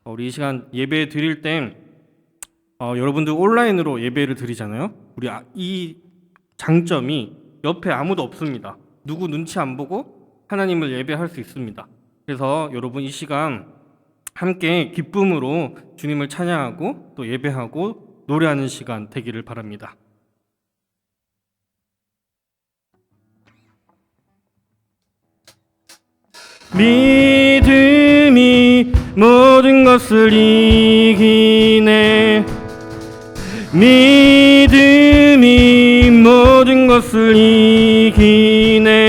우리 이 시간 예배 드릴 때 여러분들 온라인으로 예배를 드리잖아요. 이 장점이 옆에 아무도 없습니다. 누구 눈치 안 보고 하나님을 예배할 수 있습니다. 그래서 여러분 이 시간 함께 기쁨으로 주님을 찬양하고 또 예배하고 노래하는 시간 되기를 바랍니다. 믿음이 모든 것을 이기네. 믿음이 모든 것을 이기네.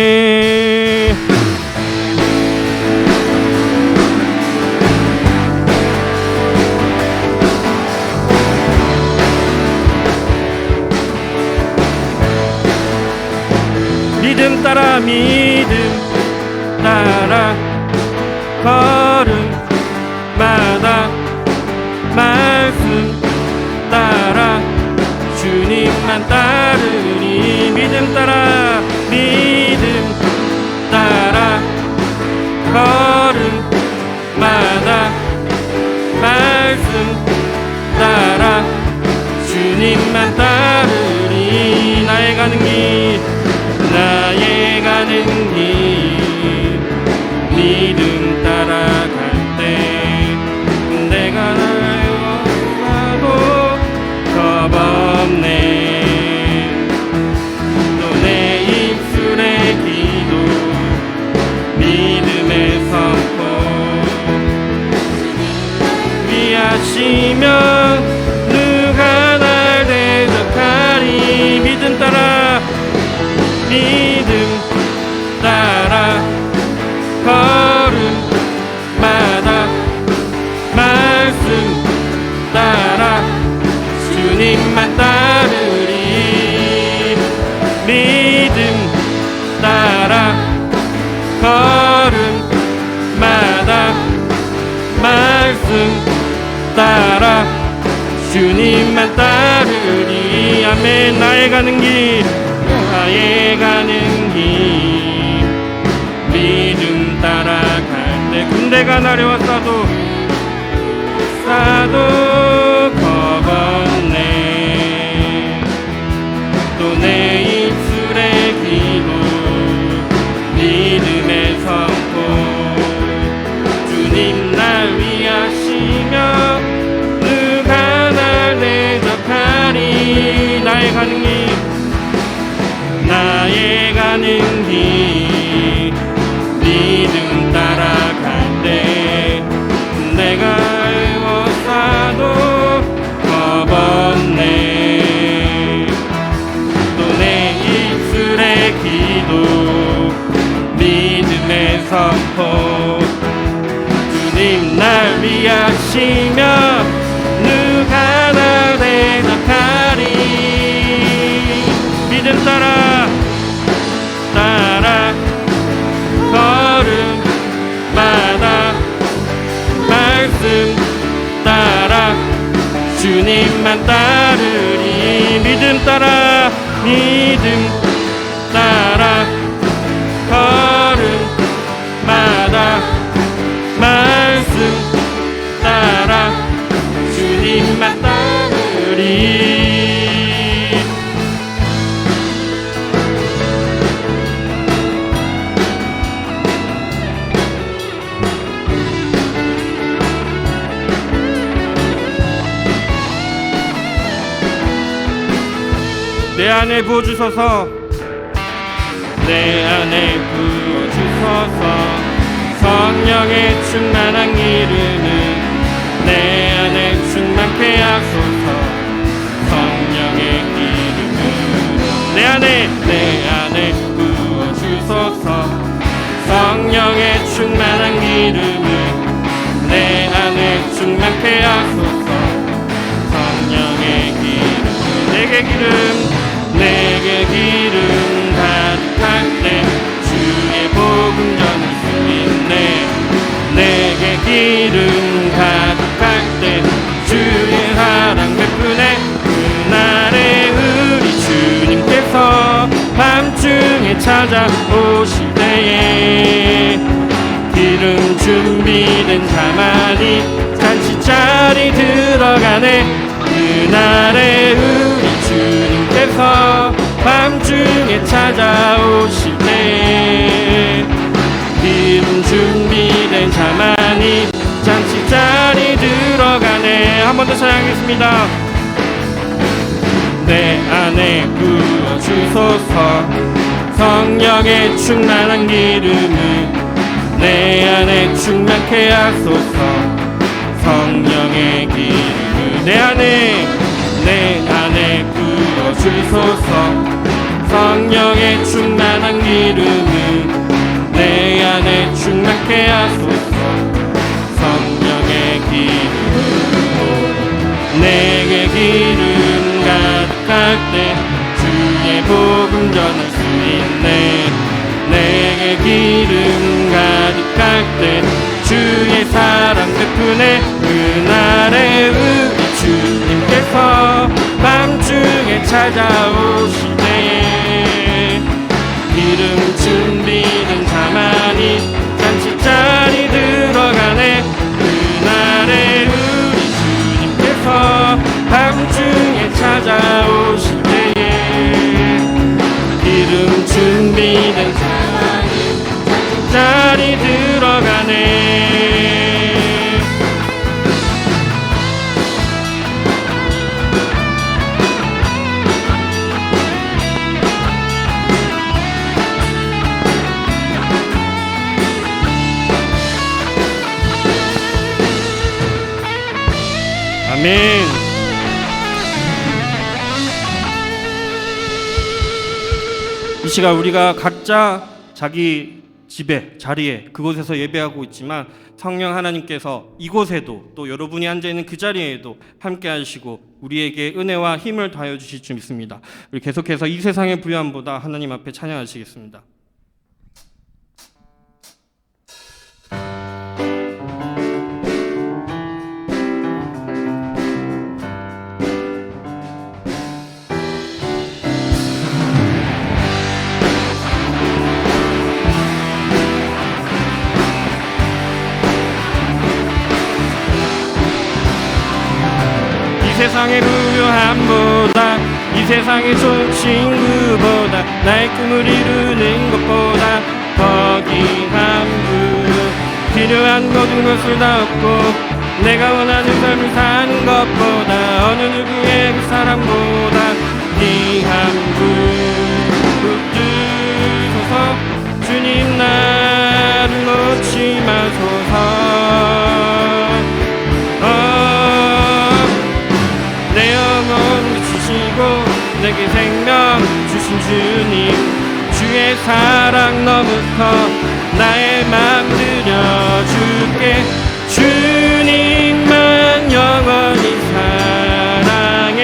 믿음 따라 믿음 따라 걸음마다 말씀 따라 주님만 따르니. 믿음 따라 믿음 따라 걸음마다 말씀 따라 주님만 따르니. 나의 가는 길 나의 가는 길 믿음 따라갈 때 내가 나가도 겁없네. 또 내 입술의 기도 믿음의 선포 위하시면 누가 날 대적하리. 믿음 따라 믿음 따라 걸음마다 말씀 따라 주님만 따르리. 믿음 따라 걸음마다 말씀 따라 주님만 따르리. 아멘. 나의 가는 길 나의 가는 길 믿음 따라갈 때 군대가 나려왔어도 겁없네. 또 내 입술의 기도 믿음의 선포 주님 날 위하시며 누가 날 대적하리. 나의 가는 길 나의 가는 길 믿음 따라갈 때 내가 애워싸도 겁없네. 또 내 입술의 기도 믿음의 선포 주님 날 위하시며 누가 날 대적하리. 믿음 따라 걸음마다 말씀 따라 주님만 따르리. 믿음 따라 믿음 따라 걸음마다 말씀 따라 주님만 따르리. 내 안에 부어주소서. 내 안에 부어주소서. 성령의 충만한 기름을 내 안에 충만케 하소서. 성령의 기름을 내 안에 부어주소서. 성령의 충만한 기름을 내 안에 충만케 하소서. 성령의 기름 내게 기름 가득할 때 주의 복음 전할 수 있네. 내게 기름 가득할 때 주의 사랑 베푸네. 그날에 우리 주님께서 밤중에 찾아오실 때에 기름 기름 준비된 자만이 잔치자리 들어가네. 그날에 우리 주님께서 밤중에 찾아오실 때 기름 준비된 자만이 잔치자리 들어가네. 한 번 더 찬양하겠습니다. 내 안에 부어주소서 성령의 충만한 기름을 내 안에 충만케 하소서. 성령의 기름을 내 안에 부어주소서. 성령의 충만한 기름을 내 안에 충만케 하소서. 성령의 기름으로 내게 기름 가득할 때 주의 복음 전할 수 있네. 내게 기름 가득할 때 주의 사랑 베푸네. 그날에 우리 주님께서 밤중에 찾아오실 때에 기름 준비된 자만이 잔치자리 들어가네. 그날에 우리 주님께서 밤중에 찾아오실 때에 기름 준비된 자만이 잔치자리 들어가네. 아멘. 이 시간 우리가 각자 자기 집에 자리에 그곳에서 예배하고 있지만 성령 하나님께서 이곳에도 또 여러분이 앉아있는 그 자리에도 함께 하시고 우리에게 은혜와 힘을 더하여 주실 줄 믿습니다. 우리 계속해서 이 세상의 부요함보다 하나님 앞에 찬양하시겠습니다. 이 세상의 부요함보다 이 세상의 좋은 친구보다 나의 꿈을 이루는 것보다 더 귀한 분 필요한 모든 것을 다 얻고 내가 원하는 삶을 사는 것보다 어느 누구의 그 사랑보다 귀한 분 붙드소서. 주님 나를 놓지 마소서. 내게 생명 주신 주님 주의 사랑 너무 커 나의 맘 드려줄게. 주님만 영원히 사랑해.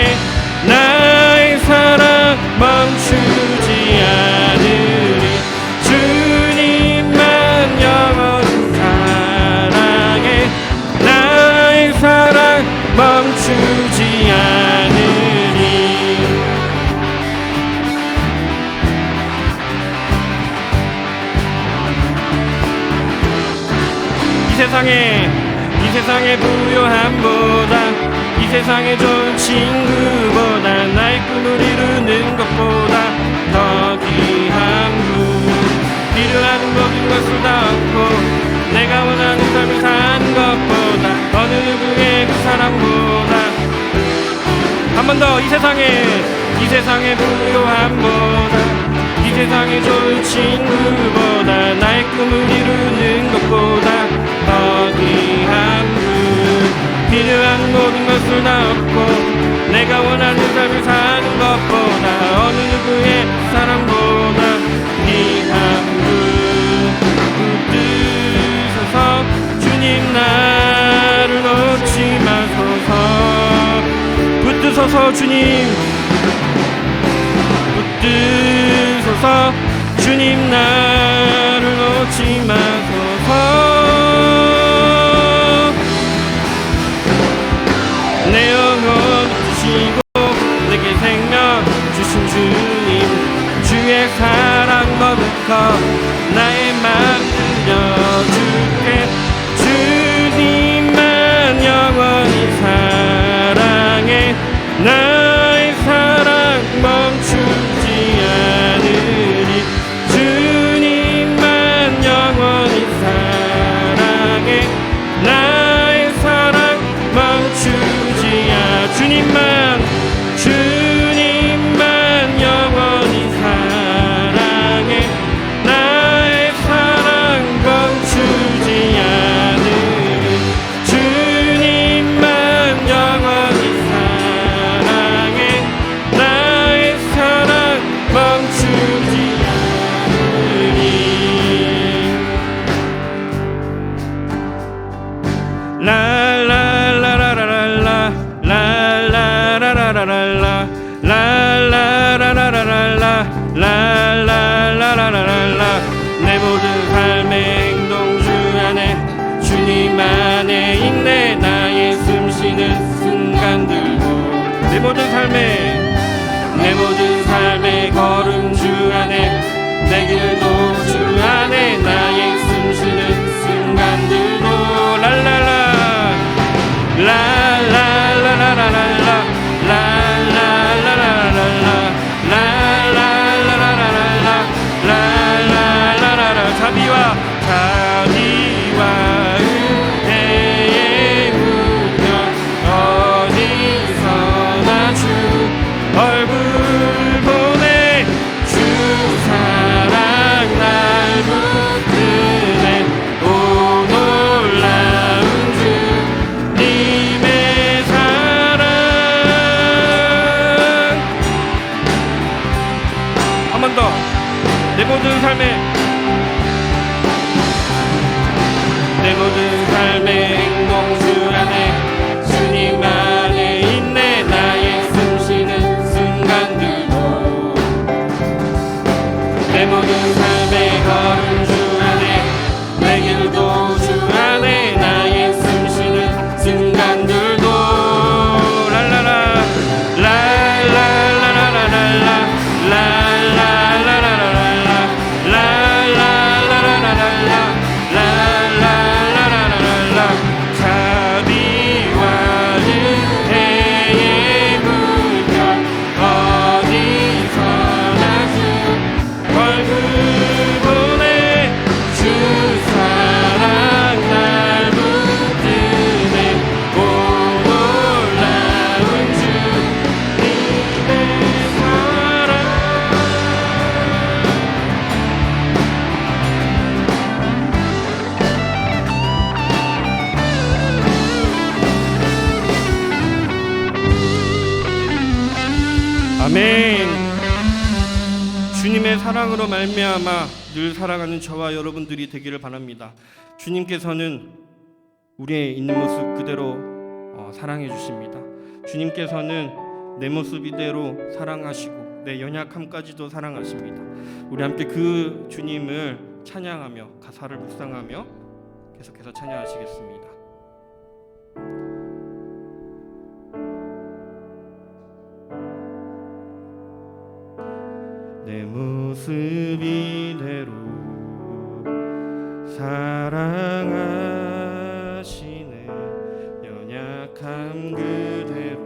나의 사랑 멈추지 않으리. 주님만 영원히 사랑해. 나의 사랑 멈추지 않으리. 이 세상의 부요함보다 이 세상의 좋은 친구보다 나의 꿈을 이루는 것보다 더 귀한 분 필요한 모든 것을 다 얻고 내가 원하는 삶을 사는 것보다 어느 누구의 그 사랑보다 한 번 더 이 세상의 부요함보다 이 세상의 좋은 친구보다 나의 꿈을 이루는 것보다 더 귀한 분 필요한 모든 것을 다 얻고 내가 원하는 삶을 사는 것보다 어느 누구의 사랑보다 귀한 분 붙드소서. 주님 나를 놓지 마소서. 붙드소서. 주님 붙드소서. 주님 나를 놓지 마소서. 내 영혼 주시고 내게 생명 주신 주님 주의 사랑 너무 커 나의 맘 들려줄게. 주님만 영원히 사랑해. 나의 사랑 멈추지 않으리. 주님만 영원히 사랑해. 나의 사랑 멈추지 않으리. 라라라라라라 라라라라라라 라라라라라라 내 모든 삶의 행동 주 안에 주님 안에 있네. 나의 숨쉬는 순간들도 내 모든 삶의 걸음 주 안에 내 길도 주 안에 나의 숨쉬는 순간들도 랄랄라 라라라라라라 라라라라라라 자비와 은혜의 물결 어디서나 주 얼굴 보내. 주 사랑 날 붙드네. 오 놀라운 주님의 사랑. 한 번 더. 내 모든 삶의 행동 주 안에 주님 안에 있네. 나의 숨쉬는 순간들도 내 모든 삶의 걸음 주 안에 내 길도 주 안에 나의 숨쉬는 순간들도 랄라라 라라라라라라 자비와 은혜의 물결 어디서나 주 얼굴 보내. 주 사랑 날 붙드네. 오 놀라운 주님의 사랑. 아멘. 주님의 사랑으로 말미암아 늘 사랑하는 저와 여러분들이 되기를 바랍니다. 주님께서는 우리의 있는 모습 그대로 사랑해 주십니다. 주님께서는 내 모습 이대로 사랑하시고 내 연약함까지도 사랑하십니다. 우리 함께 그 주님을 찬양하며 가사를 묵상하며 계속해서 찬양하시겠습니다. 내 모습 이대로 사랑하시네. 연약함 그대로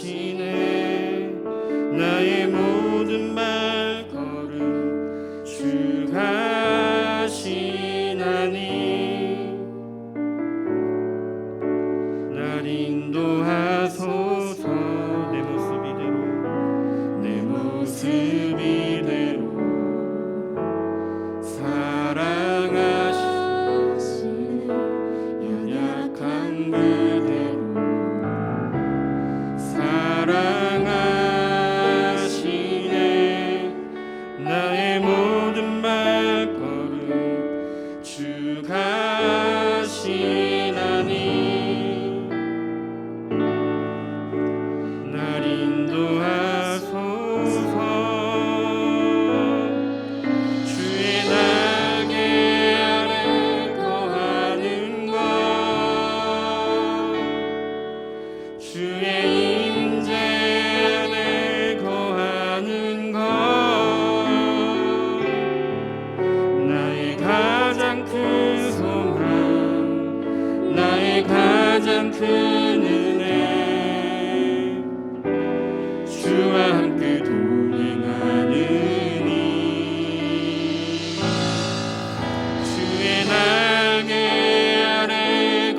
사랑하시네. 나의 모든 발걸음 주가 하시나니 날 인도하소서. 내 모습 이대로 사랑하시네. 연약한 그대로 사랑하시네. 나의 모든 발걸음 주가 하시나니 날 인도하소서. 주의 날개 아래 거하는 것 주의 임재 안에 거하는 것 나의 가장 큰 소망 나의 가장 큰 은혜 주와 함께 동행하느니 주의 날개 아래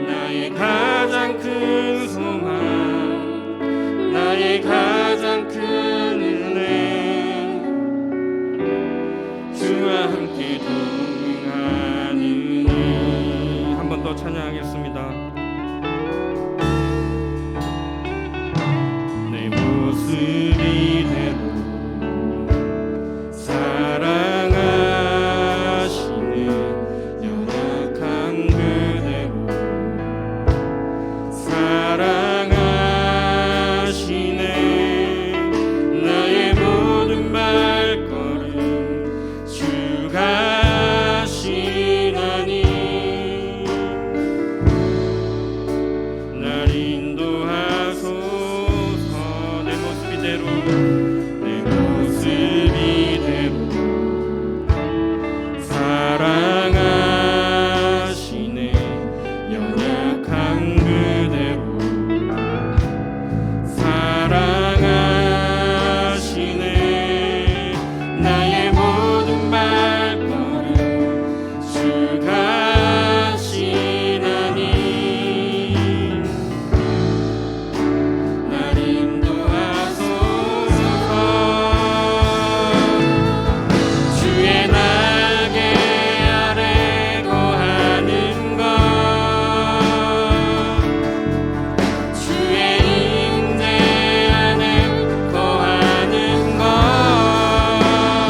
나의 가장 큰 소망, 나의 가장 큰 은혜, 주와 함께 동행하느니. 한 번 더 찬양하겠습니다. 내 모습 이대로 사랑하시네, 연약한 그대로 사랑하시네. 나의 모든 발걸음 주가 하시나니, 날 인도하소서. 내 모습 이대로, 내 모습 이대로 사랑하시네, 연약한 그대로 사랑하시네. 나의 모든 발걸음 주가 하시나니, 날 인도하소서. 주의 날개 아래 거하는 것, 주의 임재 안에 거하는 것,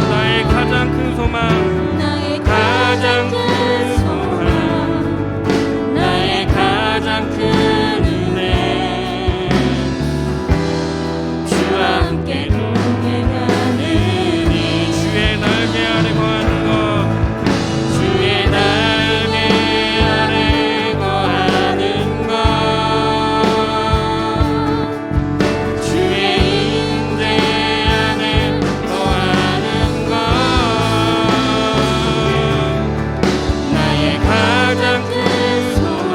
나의 가장 큰 소망, 나의 가장 큰 소망, 나의 가장 큰 은혜, 주와 함께 동행하느니. 주의 날개 아래 거하는 것, 주의 날개 아래 거하는 것, 주의 임재 안에 거하는 것, 나의 가장 큰 소망,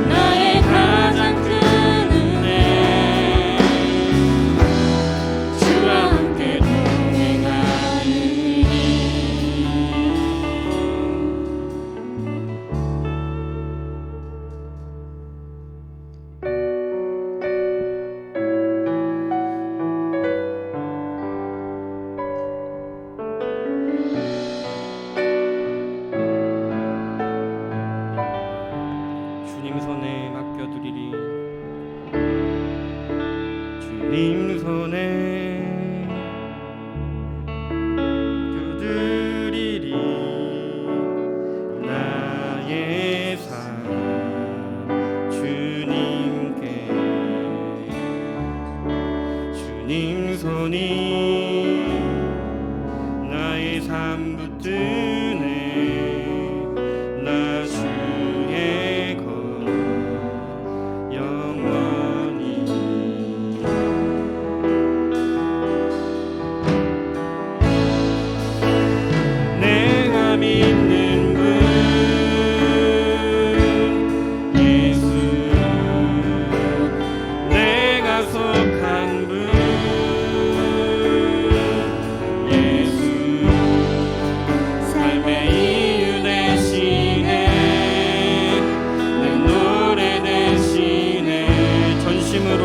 나의 가장 큰 은혜, 주와 함께 동행하느니. 주님 손에 맡겨두리리, 주님 손에 맡겨두리리. 나의 삶 주님께, 주님 손이 나의 삶 붙드네. 나 주의 것 영원히. 내가 믿는 분 예수, 내가 속한 분 예수, 삶의 이유 되시네, 내 노래 되시네. 전심으로,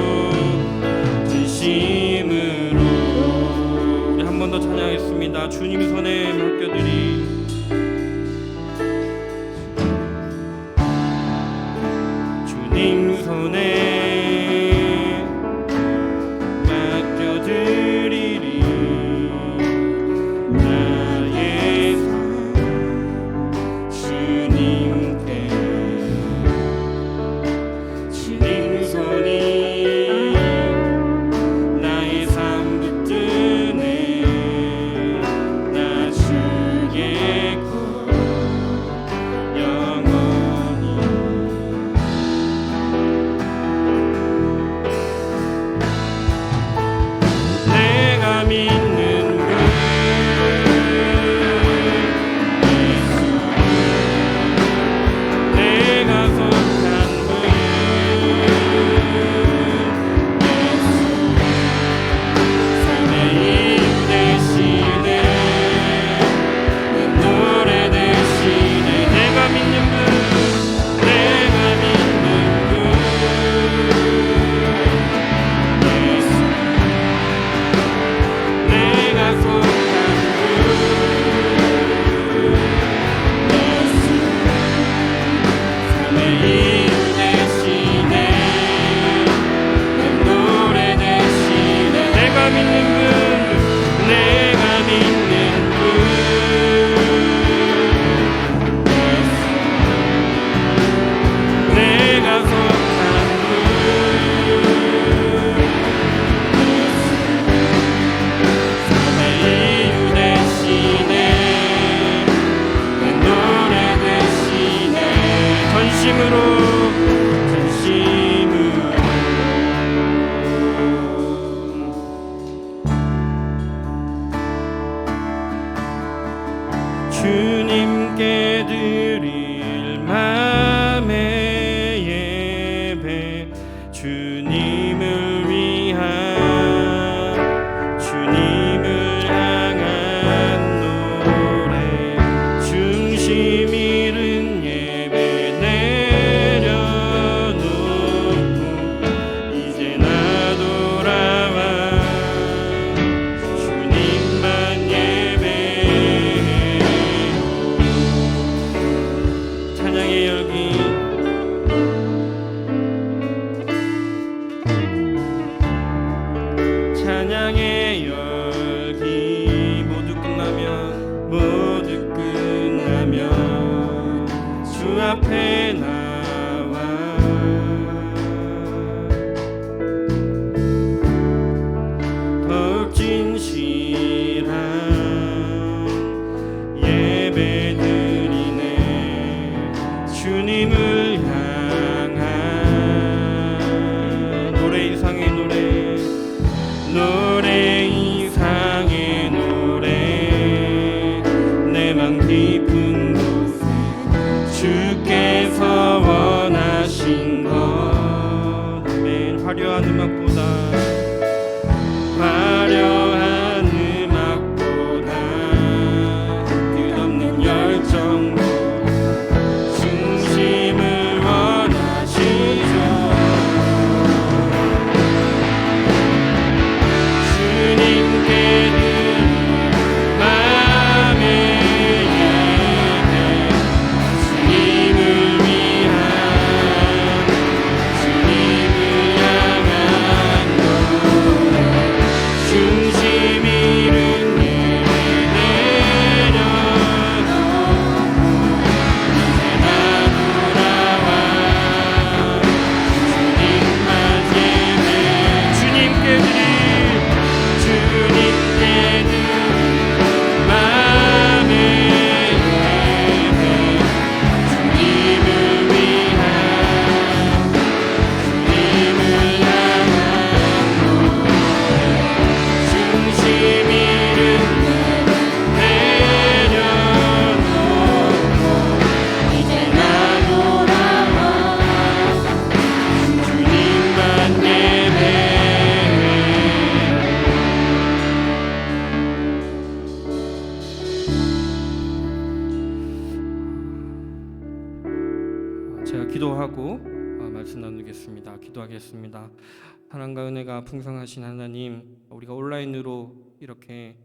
진심으로. 우리 한 번 더 찬양하겠습니다. 주님 손에 맡겨드리, 주님 손에 맡겨드리리. 나의 삶 주님께, 주님 손이 나의 삶 붙드네. 나 주의 것 영원히. 진심으로 주님께 드릴 맘의 예배 주님을 위한 주님을 향한 노래 중심 잃은 예배 내려놓고 이제 나 돌아와 주님만 예배해 찬양의 열기 찬양의 열기 모두 끝나면 주 앞에 나와 더욱 진실한 예배 드리네 주님을 향한 노래 이상의 노래 이상의 노래 내 맘 깊은 곳에 주께서 원하신 것 아멘 화려한 음악보다 끝없는 열정보다 중심을 원하시죠 주님께 드릴 맘의 예배 주님을 위한 주님을 향한 노래 중심 잃은 예배 내려놓고 이제 나 돌아와 주님만 예배 주님께 드릴 맘의 예배 주님을 위한 주님을 향한 노래 중심 잃은 내려놓고 이제 나 돌아와 주님만 예배해 제가 기도하고 말씀 나누겠습니다. 기도하겠습니다. 사랑과 은혜가 풍성하신 하나님, 우리가 온라인으로 이렇게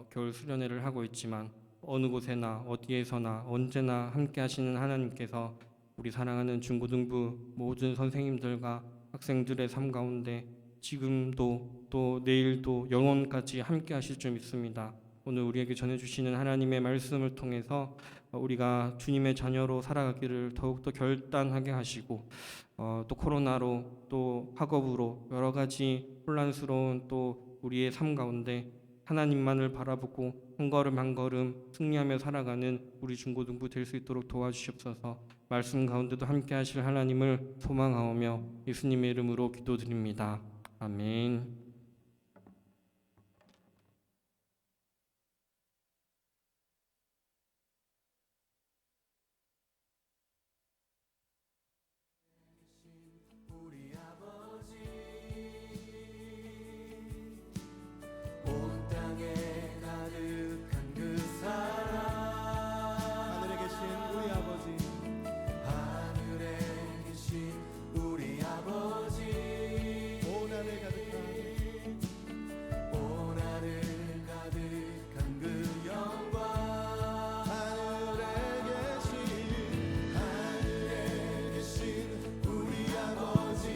겨울 수련회를 하고 있지만 어느 곳에나 어디에서나 언제나 함께 하시는 하나님께서 우리 사랑하는 중고등부 모든 선생님들과 학생들의 삶 가운데 지금도 또 내일도 영원까지 함께 하실 줄 믿습니다. 오늘 우리에게 전해주시는 하나님의 말씀을 통해서 우리가 주님의 자녀로 살아가기를 더욱더 결단하게 하시고 또 코로나로 또 학업으로 여러 가지 혼란스러운 또 우리의 삶 가운데 하나님만을 바라보고 한 걸음 한 걸음 승리하며 살아가는 우리 중고등부 될 수 있도록 도와주시옵소서. 말씀 가운데도 함께 하실 하나님을 소망하오며 예수님의 이름으로 기도드립니다. 아멘.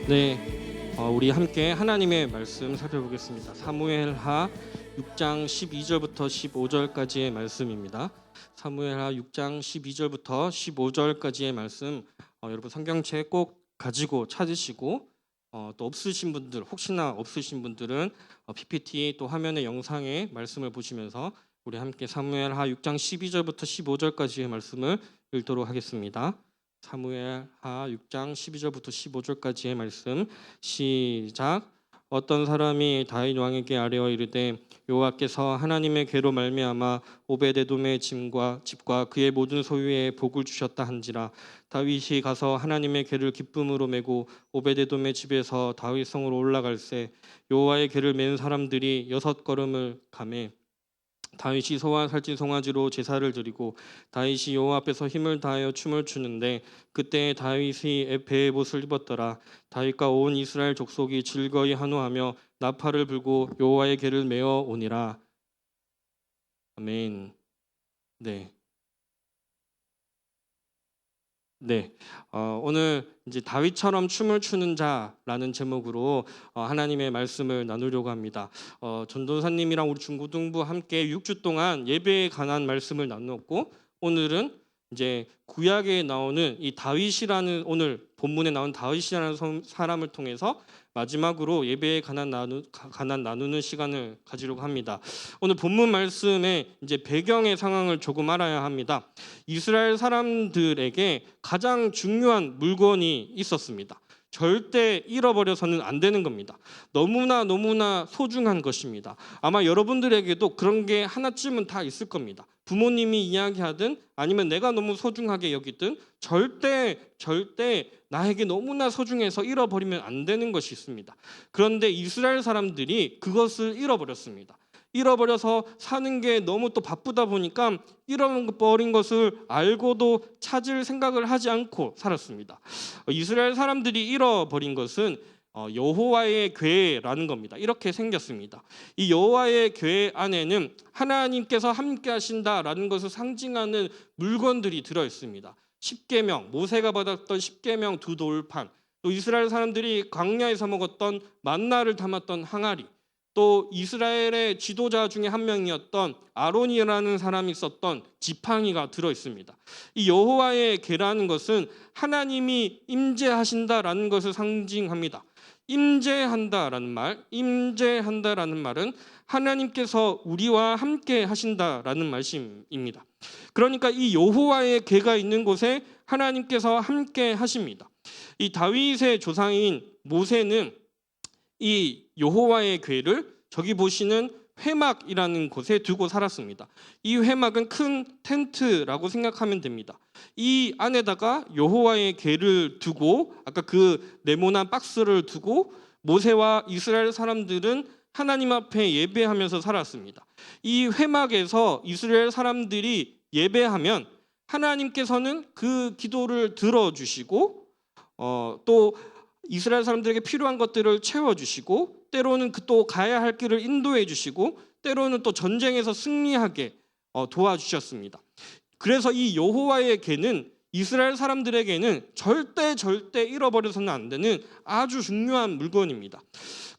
네, 우리 함께 하나님의 말씀 살펴보겠습니다. 사무엘하 6장 12절부터 15절까지의 말씀입니다. 사무엘하 6장 12절부터 15절까지의 말씀 여러분 성경책 꼭 가지고 찾으시고 또 없으신 분들 혹시나 없으신 분들은 PPT 또 화면의 영상의 말씀을 보시면서 우리 함께 사무엘하 6장 12절부터 15절까지의 말씀을 읽도록 하겠습니다. 사무엘하 6장 12절부터 15절까지의 말씀 시작. 어떤 사람이 다윗 왕에게 아뢰어 이르되 여호와께서 하나님의 괴로 말미암아 오베데돔의 집과 그의 모든 소유에 복을 주셨다 한지라. 다윗이 가서 하나님의 괴를 기쁨으로 메고 오베데돔의 집에서 다윗 성으로 올라갈새 여호와의 괴를 맨 사람들이 6걸음을 가매 다윗이 소와 살찐 송아지로 제사를 드리고 다윗이 여호와 앞에서 힘을 다하여 춤을 추는데 그때 다윗이 배에 못을 입었더라. 다윗과 온 이스라엘 족속이 즐거이 한호하며 나팔을 불고 여호와의 궤를 메어 오니라. 아멘. 네. 네, 오늘 이제 다윗처럼 춤을 추는 자라는 제목으로 하나님의 말씀을 나누려고 합니다. 전도사님이랑 우리 중고등부 함께 6주 동안 예배에 관한 말씀을 나누었고 오늘은 이제 구약에 나오는 이 다윗이라는 오늘 본문에 나온 다윗이라는 사람을 통해서 마지막으로 예배에 관한 나누는 시간을 가지려고 합니다. 오늘 본문 말씀의 이제 배경의 상황을 조금 알아야 합니다. 이스라엘 사람들에게 가장 중요한 물건이 있었습니다. 절대 잃어버려서는 안 되는 겁니다. 너무나 소중한 것입니다. 아마 여러분들에게도 그런 게 하나쯤은 다 있을 겁니다. 부모님이 이야기하든 아니면 내가 너무 소중하게 여기든 절대 나에게 너무나 소중해서 잃어버리면 안 되는 것이 있습니다. 그런데 이스라엘 사람들이 그것을 잃어버렸습니다. 잃어버려서 사는 게 너무 또 바쁘다 보니까 잃어버린 것을 알고도 찾을 생각을 하지 않고 살았습니다. 이스라엘 사람들이 잃어버린 것은 여호와의 궤라는 겁니다. 이렇게 생겼습니다. 이 여호와의 궤 안에는 하나님께서 함께 하신다라는 것을 상징하는 물건들이 들어 있습니다. 십계명, 모세가 받았던 십계명 두 돌판, 또 이스라엘 사람들이 광야에서 먹었던 만나를 담았던 항아리, 또 이스라엘의 지도자 중에 한 명이었던 아론이라는 사람이 썼던 지팡이가 들어 있습니다. 이 여호와의 궤라는 것은 하나님이 임재하신다라는 것을 상징합니다. 임재한다라는 말은 하나님께서 우리와 함께 하신다라는 말씀입니다. 그러니까 이 여호와의 궤가 있는 곳에 하나님께서 함께 하십니다. 이 다윗의 조상인 모세는 이 여호와의 궤를 저기 보시는 회막이라는 곳에 두고 살았습니다. 이 회막은 큰 텐트라고 생각하면 됩니다. 이 안에다가 여호와의 궤를 두고 아까 그 네모난 박스를 두고 모세와 이스라엘 사람들은 하나님 앞에 예배하면서 살았습니다. 이 회막에서 이스라엘 사람들이 예배하면 하나님께서는 그 기도를 들어주시고 또 이스라엘 사람들에게 필요한 것들을 채워주시고 때로는 또 가야 할 길을 인도해 주시고 때로는 또 전쟁에서 승리하게 도와주셨습니다. 그래서 이 여호와의 궤는 이스라엘 사람들에게는 절대 잃어버려서는 안 되는 아주 중요한 물건입니다.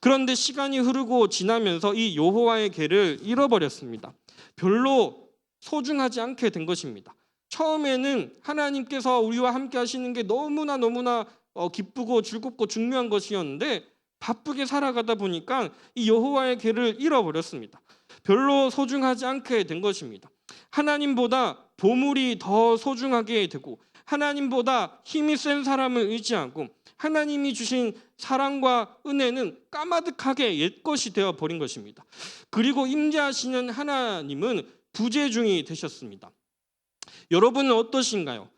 그런데 시간이 흐르고 지나면서 이 여호와의 궤를 잃어버렸습니다. 별로 소중하지 않게 된 것입니다. 처음에는 하나님께서 우리와 함께 하시는 게 너무나 기쁘고 즐겁고 중요한 것이었는데 바쁘게 살아가다 보니까 이 여호와의 궤를 잃어버렸습니다. 별로 소중하지 않게 된 것입니다. 하나님보다 보물이 더 소중하게 되고 하나님보다 힘이 센 사람을 의지하고 하나님이 주신 사랑과 은혜는 까마득하게 옛것이 되어버린 것입니다. 그리고 임재하시는 하나님은 부재중이 되셨습니다. 여러분은 어떠신가요?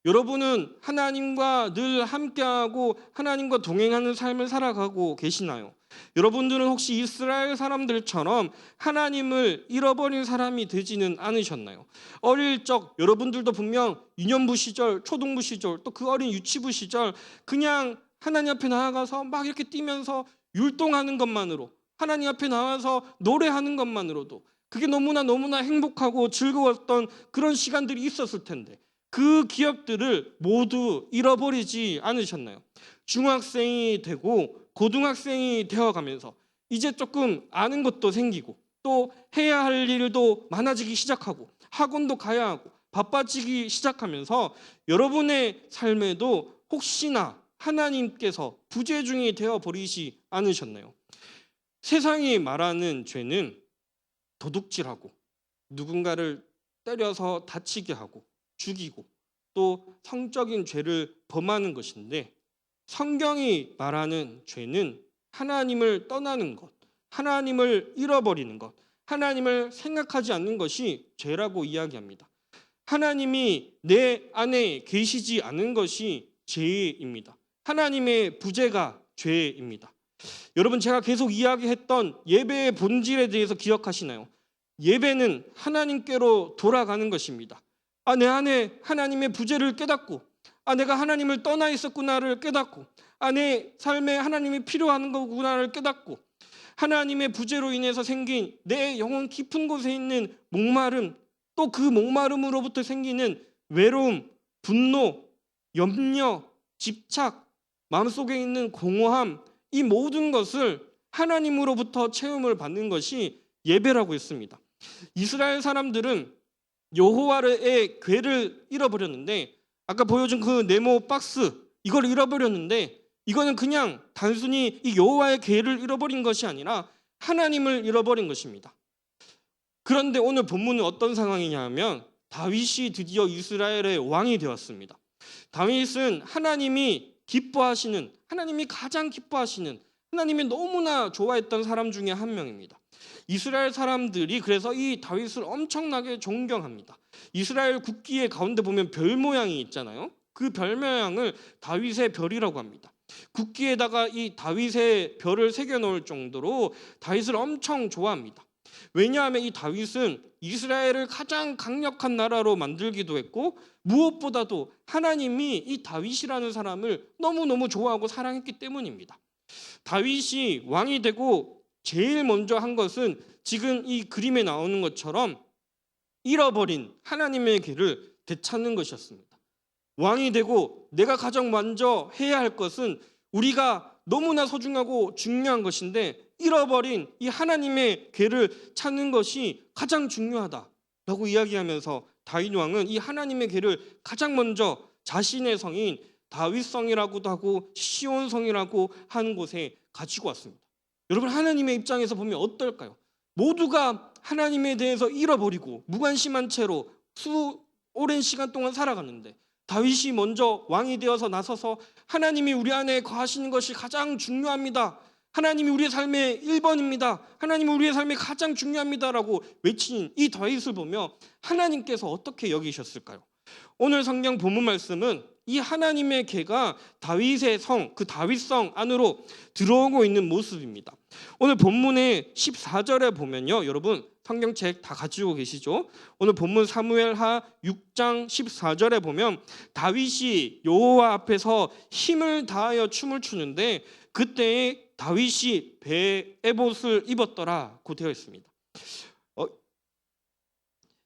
여러분은 하나님과 늘 함께하고 하나님과 동행하는 삶을 살아가고 계시나요? 여러분들은 혹시 이스라엘 사람들처럼 하나님을 잃어버린 사람이 되지는 않으셨나요? 어릴 적 여러분들도 분명 유년부 시절, 초등부 시절, 또 그 어린 유치부 시절 그냥 하나님 앞에 나아가서 막 이렇게 뛰면서 율동하는 것만으로 하나님 앞에 나와서 노래하는 것만으로도 그게 너무나 행복하고 즐거웠던 그런 시간들이 있었을 텐데 그 기억들을 모두 잃어버리지 않으셨나요? 중학생이 되고 고등학생이 되어가면서 이제 조금 아는 것도 생기고 또 해야 할 일도 많아지기 시작하고 학원도 가야 하고 바빠지기 시작하면서 여러분의 삶에도 혹시나 하나님께서 부재중이 되어버리지 않으셨나요? 세상이 말하는 죄는 도둑질하고 누군가를 때려서 다치게 하고 죽이고 또 성적인 죄를 범하는 것인데, 성경이 말하는 죄는 하나님을 떠나는 것, 하나님을 잃어버리는 것, 하나님을 생각하지 않는 것이 죄라고 이야기합니다. 하나님이 내 안에 계시지 않은 것이 죄입니다. 하나님의 부재가 죄입니다. 여러분, 제가 계속 이야기했던 예배의 본질에 대해서 기억하시나요? 예배는 하나님께로 돌아가는 것입니다. 내 안에 하나님의 부재를 깨닫고, 내가 하나님을 떠나 있었구나를 깨닫고, 내 삶에 하나님이 필요한 거구나를 깨닫고, 하나님의 부재로 인해서 생긴 내 영혼 깊은 곳에 있는 목마름, 또 그 목마름으로부터 생기는 외로움, 분노, 염려, 집착, 마음속에 있는 공허함, 이 모든 것을 하나님으로부터 체험을 받는 것이 예배라고 했습니다. 이스라엘 사람들은 여호와의 궤를 잃어버렸는데, 아까 보여준 그 네모 박스, 이걸 잃어버렸는데, 이거는 그냥 단순히 이 여호와의 궤를 잃어버린 것이 아니라 하나님을 잃어버린 것입니다. 그런데 오늘 본문은 어떤 상황이냐 하면 다윗이 드디어 이스라엘의 왕이 되었습니다. 다윗은 하나님이 기뻐하시는, 하나님이 가장 기뻐하시는, 하나님이 너무나 좋아했던 사람 중에 한 명입니다. 이스라엘 사람들이 그래서 이 다윗을 엄청나게 존경합니다. 이스라엘 국기의 가운데 보면 별 모양이 있잖아요. 그 별 모양을 다윗의 별이라고 합니다. 국기에다가 이 다윗의 별을 새겨 놓을 정도로 다윗을 엄청 좋아합니다. 왜냐하면 이 다윗은 이스라엘을 가장 강력한 나라로 만들기도 했고, 무엇보다도 하나님이 이 다윗이라는 사람을 너무너무 좋아하고 사랑했기 때문입니다. 다윗이 왕이 되고 제일 먼저 한 것은 지금 이 그림에 나오는 것처럼 잃어버린 하나님의 길을 되찾는 것이었습니다. 왕이 되고 내가 가장 먼저 해야 할 것은 우리가 너무나 소중하고 중요한 것인데, 잃어버린 이 하나님의 궤를 찾는 것이 가장 중요하다라고 이야기하면서 다윗 왕은 이 하나님의 궤를 가장 먼저 자신의 성인 다윗성이라고도 하고 시온성이라고 하는 곳에 가지고 왔습니다. 여러분, 하나님의 입장에서 보면 어떨까요? 모두가 하나님에 대해서 잃어버리고 무관심한 채로 오랜 시간 동안 살아갔는데, 다윗이 먼저 왕이 되어서 나서서 하나님이 우리 안에 거하시는 것이 가장 중요합니다. 하나님이 우리의 삶의 1번입니다. 하나님이 우리의 삶에 가장 중요합니다라고 외친 이 다윗을 보며 하나님께서 어떻게 여기셨을까요? 오늘 성경 본문 말씀은 이 하나님의 궤가 다윗의 성, 그 다윗성 안으로 들어오고 있는 모습입니다. 오늘 본문의 14절에 보면요, 여러분 성경책 다 가지고 계시죠? 오늘 본문 사무엘하 6장 14절에 보면 다윗이 여호와 앞에서 힘을 다하여 춤을 추는데, 그때에 다윗이 배에 에봇을 입었더라고 되어 있습니다.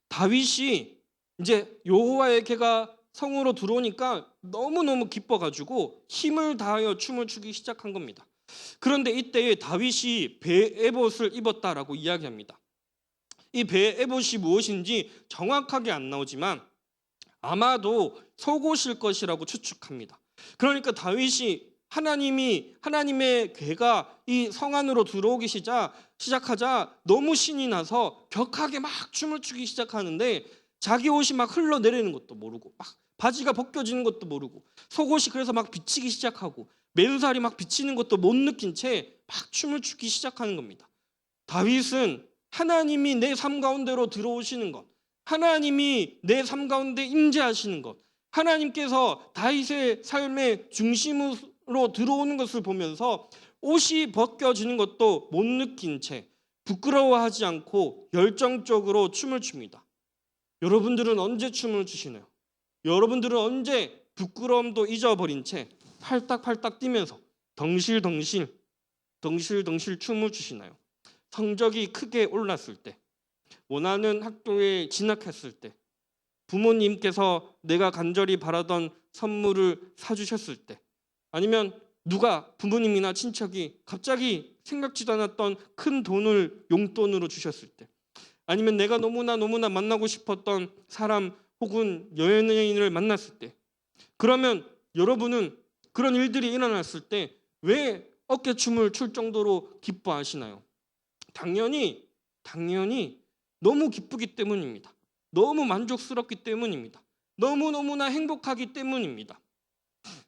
다윗이 이제 여호와의 궤가 성으로 들어오니까 너무너무 기뻐가지고 힘을 다하여 춤을 추기 시작한 겁니다. 그런데 이때에 다윗이 배에 에봇을 입었다라고 이야기합니다. 이 배에 에봇이 무엇인지 정확하게 안 나오지만 아마도 속옷일 것이라고 추측합니다. 그러니까 다윗이 하나님의 궤가 이 성 안으로 들어오기 시작하자 너무 신이 나서 격하게 막 춤을 추기 시작하는데, 자기 옷이 막 흘러내리는 것도 모르고, 막 바지가 벗겨지는 것도 모르고, 속옷이 그래서 막 비치기 시작하고, 맨살이 막 비치는 것도 못 느낀 채 막 춤을 추기 시작하는 겁니다. 다윗은 하나님이 내 삶 가운데로 들어오시는 것, 하나님이 내 삶 가운데 임재하시는 것, 하나님께서 다윗의 삶의 중심으로 들어오는 것을 보면서 옷이 벗겨지는 것도 못 느낀 채 부끄러워하지 않고 열정적으로 춤을 춥니다. 여러분들은 언제 춤을 추시나요? 여러분들은 언제 부끄러움도 잊어버린 채 팔딱팔딱 뛰면서 덩실덩실 춤을 추시나요? 성적이 크게 올랐을 때, 원하는 학교에 진학했을 때, 부모님께서 내가 간절히 바라던 선물을 사주셨을 때, 아니면 누가 부모님이나 친척이 갑자기 생각지도 않았던 큰 돈을 용돈으로 주셨을 때, 아니면 내가 너무나 만나고 싶었던 사람 혹은 연예인을 만났을 때, 그러면 여러분은 그런 일들이 일어났을 때 왜 어깨춤을 출 정도로 기뻐하시나요? 당연히 너무 기쁘기 때문입니다. 너무 만족스럽기 때문입니다. 너무너무나 행복하기 때문입니다.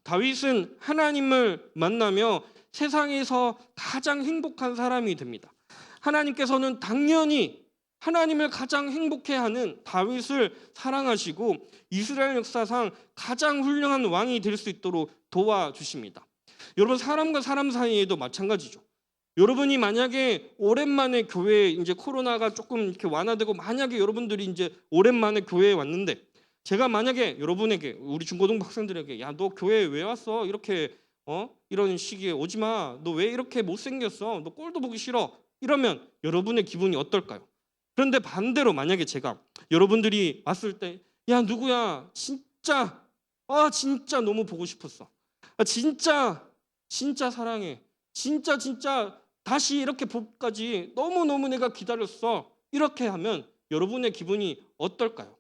다윗은 하나님을 만나며 세상에서 가장 행복한 사람이 됩니다. 하나님께서는 당연히 하나님을 가장 행복해하는 다윗을 사랑하시고 이스라엘 역사상 가장 훌륭한 왕이 될 수 있도록 도와주십니다. 여러분, 사람과 사람 사이에도 마찬가지죠. 여러분이 만약에 오랜만에 교회에 이제 코로나가 조금 이렇게 완화되고 만약에 여러분들이 이제 오랜만에 교회에 왔는데 제가 만약에 여러분에게 우리 중고등부 학생들에게 야, 너 교회에 왜 왔어? 이렇게 이런 시기에 오지 마. 너 왜 이렇게 못생겼어? 너 꼴도 보기 싫어. 이러면 여러분의 기분이 어떨까요? 그런데 반대로 만약에 제가 여러분들이 왔을 때 야, 누구야? 진짜 진짜 너무 보고 싶었어. 진짜 사랑해. 진짜 다시 이렇게 볼까지 너무너무 내가 기다렸어. 이렇게 하면 여러분의 기분이 어떨까요?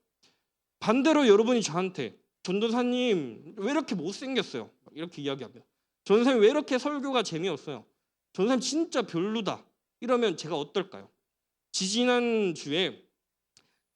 반대로 여러분이 저한테 전도사님 왜 이렇게 못생겼어요? 이렇게 이야기하면 전도사님 왜 이렇게 설교가 재미없어요? 전도사님 진짜 별로다. 이러면 제가 어떨까요? 지지난 주에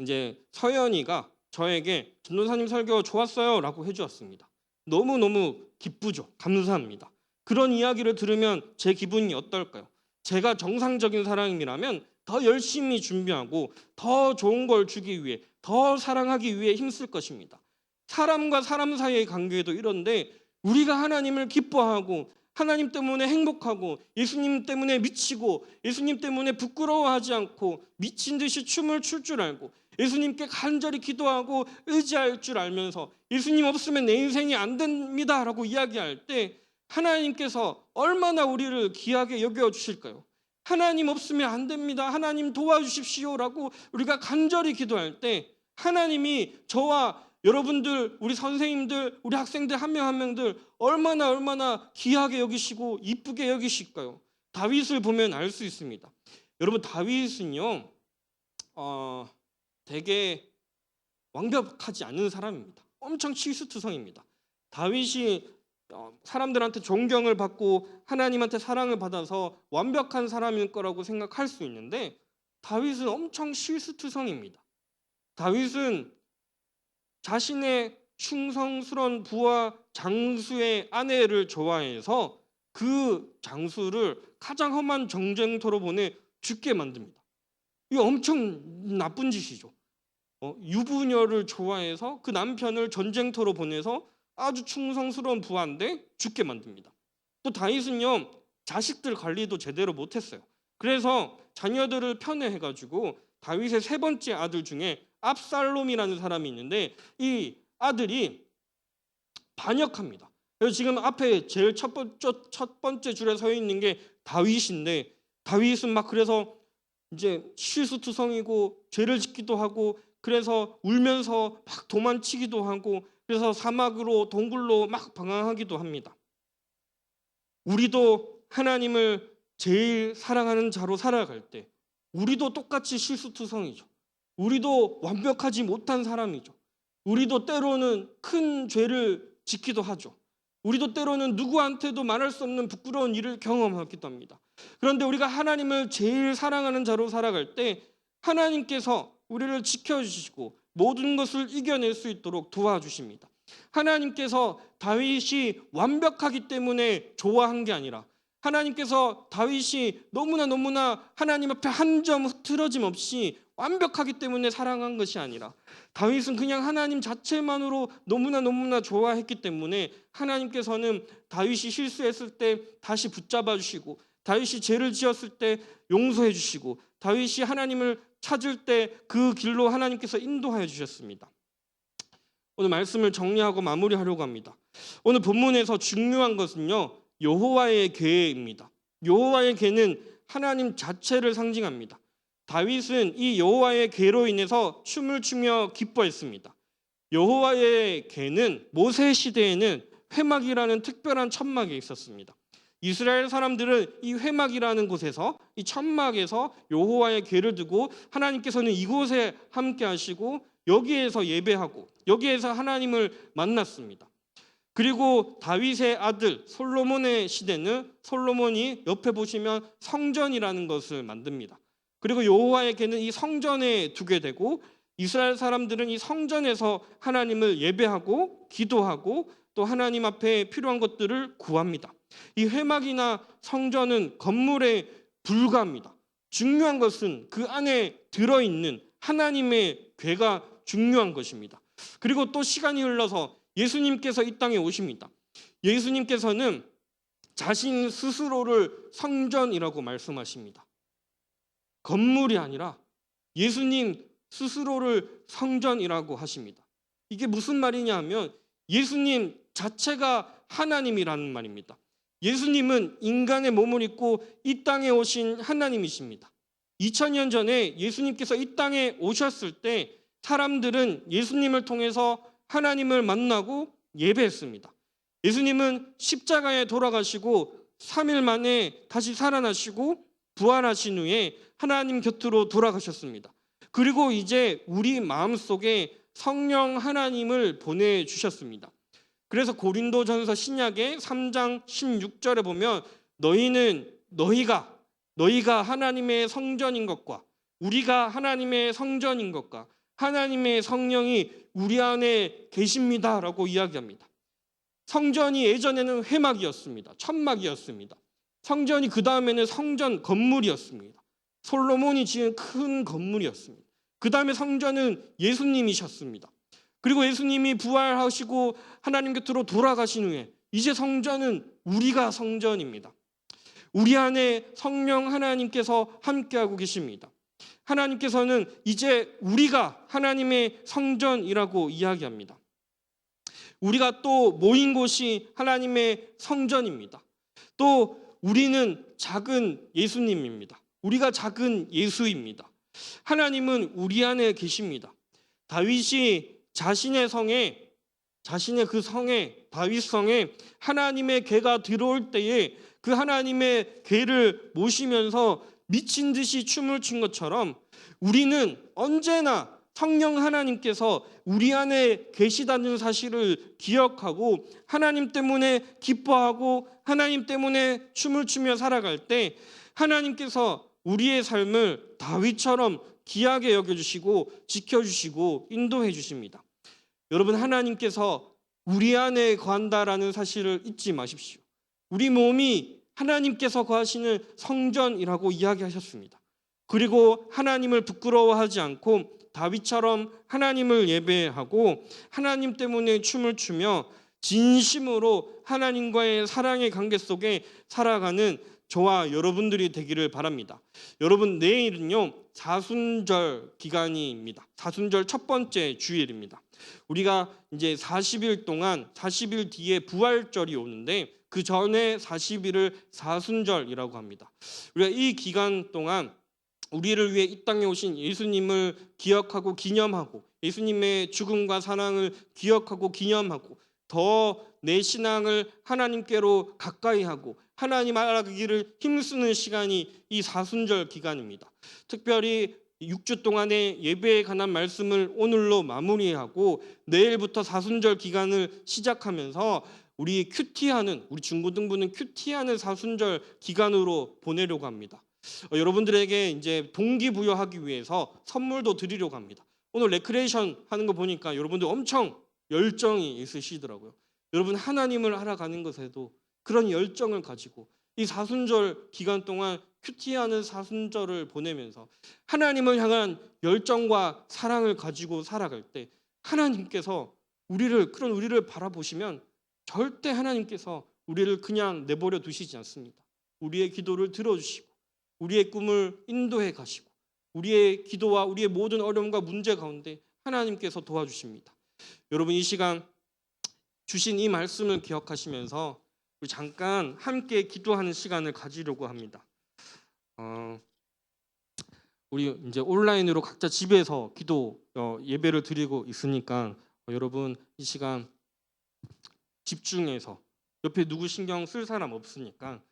이제 서연이가 저에게 전도사님 설교 좋았어요 라고 해주었습니다. 너무너무 기쁘죠. 감사합니다. 그런 이야기를 들으면 제 기분이 어떨까요? 제가 정상적인 사람이라면 더 열심히 준비하고 더 좋은 걸 주기 위해 더 사랑하기 위해 힘쓸 것입니다. 사람과 사람 사이의 관계도 이런데 우리가 하나님을 기뻐하고 하나님 때문에 행복하고 예수님 때문에 미치고 예수님 때문에 부끄러워하지 않고 미친 듯이 춤을 출 줄 알고 예수님께 간절히 기도하고 의지할 줄 알면서 예수님 없으면 내 인생이 안 됩니다 라고 이야기할 때 하나님께서 얼마나 우리를 귀하게 여겨주실까요? 하나님 없으면 안 됩니다. 하나님 도와주십시오라고 우리가 간절히 기도할 때 하나님이 저와 여러분들, 우리 선생님들, 우리 학생들 한 명 한 명들 얼마나 귀하게 여기시고 이쁘게 여기실까요? 다윗을 보면 알 수 있습니다. 여러분, 다윗은요 되게 완벽하지 않은 사람입니다. 엄청 실수투성입니다. 다윗이 사람들한테 존경을 받고 하나님한테 사랑을 받아서 완벽한 사람일 거라고 생각할 수 있는데 다윗은 엄청 실수투성입니다. 다윗은 자신의 충성스러운 부하 장수의 아내를 좋아해서 그 장수를 가장 험한 전쟁터로 보내 죽게 만듭니다. 이거 엄청 나쁜 짓이죠. 유부녀를 좋아해서 그 남편을 전쟁터로 보내서 아주 충성스러운 부하인데 죽게 만듭니다. 또 다윗은요 자식들 관리도 제대로 못했어요. 그래서 자녀들을 편애해가지고 다윗의 세 번째 아들 중에 압살롬이라는 사람이 있는데 이 아들이 반역합니다. 그래서 지금 앞에 제일 첫 번째 줄에 서 있는 게 다윗인데 다윗은 막 그래서 이제 실수투성이고 죄를 짓기도 하고 그래서 울면서 막 도망치기도 하고 그래서 사막으로 동굴로 막 방황하기도 합니다. 우리도 하나님을 제일 사랑하는 자로 살아갈 때 우리도 똑같이 실수투성이죠. 우리도 완벽하지 못한 사람이죠. 우리도 때로는 큰 죄를 짓기도 하죠. 우리도 때로는 누구한테도 말할 수 없는 부끄러운 일을 경험하기도 합니다. 그런데 우리가 하나님을 제일 사랑하는 자로 살아갈 때 하나님께서 우리를 지켜주시고 모든 것을 이겨낼 수 있도록 도와주십니다. 하나님께서 다윗이 완벽하기 때문에 좋아한 게 아니라 하나님께서 다윗이 너무나 하나님 앞에 한 점 흐트러짐 없이 완벽하기 때문에 사랑한 것이 아니라 다윗은 그냥 하나님 자체만으로 너무나 좋아했기 때문에 하나님께서는 다윗이 실수했을 때 다시 붙잡아 주시고 다윗이 죄를 지었을 때 용서해 주시고 다윗이 하나님을 찾을 때 그 길로 하나님께서 인도하여 주셨습니다. 오늘 말씀을 정리하고 마무리하려고 합니다. 오늘 본문에서 중요한 것은요 여호와의 궤입니다. 여호와의 궤는 하나님 자체를 상징합니다. 다윗은 이 여호와의 궤로 인해서 춤을 추며 기뻐했습니다. 여호와의 궤는 모세 시대에는 회막이라는 특별한 천막에 있었습니다. 이스라엘 사람들은 이 회막이라는 곳에서 이 천막에서 여호와의 궤를 두고 하나님께서는 이곳에 함께 하시고 여기에서 예배하고 여기에서 하나님을 만났습니다. 그리고 다윗의 아들 솔로몬의 시대는 솔로몬이 옆에 보시면 성전이라는 것을 만듭니다. 그리고 여호와의 궤는 이 성전에 두게 되고 이스라엘 사람들은 이 성전에서 하나님을 예배하고 기도하고 또 하나님 앞에 필요한 것들을 구합니다. 이 회막이나 성전은 건물에 불과합니다. 중요한 것은 그 안에 들어있는 하나님의 괴가 중요한 것입니다. 그리고 또 시간이 흘러서 예수님께서 이 땅에 오십니다. 예수님께서는 자신 스스로를 성전이라고 말씀하십니다. 건물이 아니라 예수님 스스로를 성전이라고 하십니다. 이게 무슨 말이냐 하면 예수님 자체가 하나님이라는 말입니다. 예수님은 인간의 몸을 입고 이 땅에 오신 하나님이십니다. 2000년 전에 예수님께서 이 땅에 오셨을 때 사람들은 예수님을 통해서 하나님을 만나고 예배했습니다. 예수님은 십자가에 돌아가시고 3일 만에 다시 살아나시고 부활하신 후에 하나님 곁으로 돌아가셨습니다. 그리고 이제 우리 마음속에 성령 하나님을 보내주셨습니다. 그래서 고린도전서 신약의 3장 16절에 보면 너희가 하나님의 성전인 것과 우리가 하나님의 성전인 것과 하나님의 성령이 우리 안에 계십니다라고 이야기합니다. 성전이 예전에는 회막이었습니다. 천막이었습니다. 성전이 그 다음에는 성전 건물이었습니다. 솔로몬이 지은 큰 건물이었습니다. 그 다음에 성전은 예수님이셨습니다. 그리고 예수님이 부활하시고 하나님 곁으로 돌아가신 후에 이제 성전은 우리가 성전입니다. 우리 안에 성령 하나님께서 함께하고 계십니다. 하나님께서는 이제 우리가 하나님의 성전이라고 이야기합니다. 우리가 또 모인 곳이 하나님의 성전입니다. 또 우리는 작은 예수님입니다. 우리가 작은 예수입니다. 하나님은 우리 안에 계십니다. 다윗이 자신의 그 성에 다윗성에 하나님의 괴가 들어올 때에 그 하나님의 괴를 모시면서 미친 듯이 춤을 춘 것처럼 우리는 언제나 성령 하나님께서 우리 안에 계시다는 사실을 기억하고 하나님 때문에 기뻐하고 하나님 때문에 춤을 추며 살아갈 때 하나님께서 우리의 삶을 다윗처럼 귀하게 여겨주시고 지켜주시고 인도해 주십니다. 여러분, 하나님께서 우리 안에 거한다라는 사실을 잊지 마십시오. 우리 몸이 하나님께서 거하시는 성전이라고 이야기하셨습니다. 그리고 하나님을 부끄러워하지 않고 다윗처럼 하나님을 예배하고 하나님 때문에 춤을 추며 진심으로 하나님과의 사랑의 관계 속에 살아가는 저와 여러분들이 되기를 바랍니다. 여러분, 내일은요 사순절 기간입니다. 사순절 첫 번째 주일입니다. 우리가 이제 40일 동안 40일 뒤에 부활절이 오는데 그 전에 40일을 사순절이라고 합니다. 우리가 이 기간 동안 우리를 위해 이 땅에 오신 예수님을 기억하고 기념하고 예수님의 죽음과 사랑을 기억하고 기념하고 더 내 신앙을 하나님께로 가까이 하고 하나님 알아가기를 힘쓰는 시간이 이 사순절 기간입니다. 특별히 6주 동안의 예배에 관한 말씀을 오늘로 마무리하고 내일부터 사순절 기간을 시작하면서 우리 중고등부는 큐티하는 사순절 기간으로 보내려고 합니다. 여러분들에게 이제 동기부여하기 위해서 선물도 드리려고 합니다. 오늘 레크레이션 하는 거 보니까 여러분들 엄청 열정이 있으시더라고요. 여러분, 하나님을 알아가는 것에도 그런 열정을 가지고 이 사순절 기간 동안 큐티하는 사순절을 보내면서 하나님을 향한 열정과 사랑을 가지고 살아갈 때 하나님께서 우리를 바라보시면 절대 하나님께서 우리를 그냥 내버려 두시지 않습니다. 우리의 기도를 들어주시고 우리의 꿈을 인도해 가시고 우리의 기도와 우리의 모든 어려움과 문제 가운데 하나님께서 도와주십니다. 여러분, 이 시간 주신 이 말씀을 기억하시면서 우리 잠깐 함께 기도하는 시간을 가지려고 합니다. 우리 이제 온라인으로 각자 집에서 기도 예배를 드리고 있으니까 여러분 이 시간 집중해서 옆에 누구 신경 쓸 사람 없으니까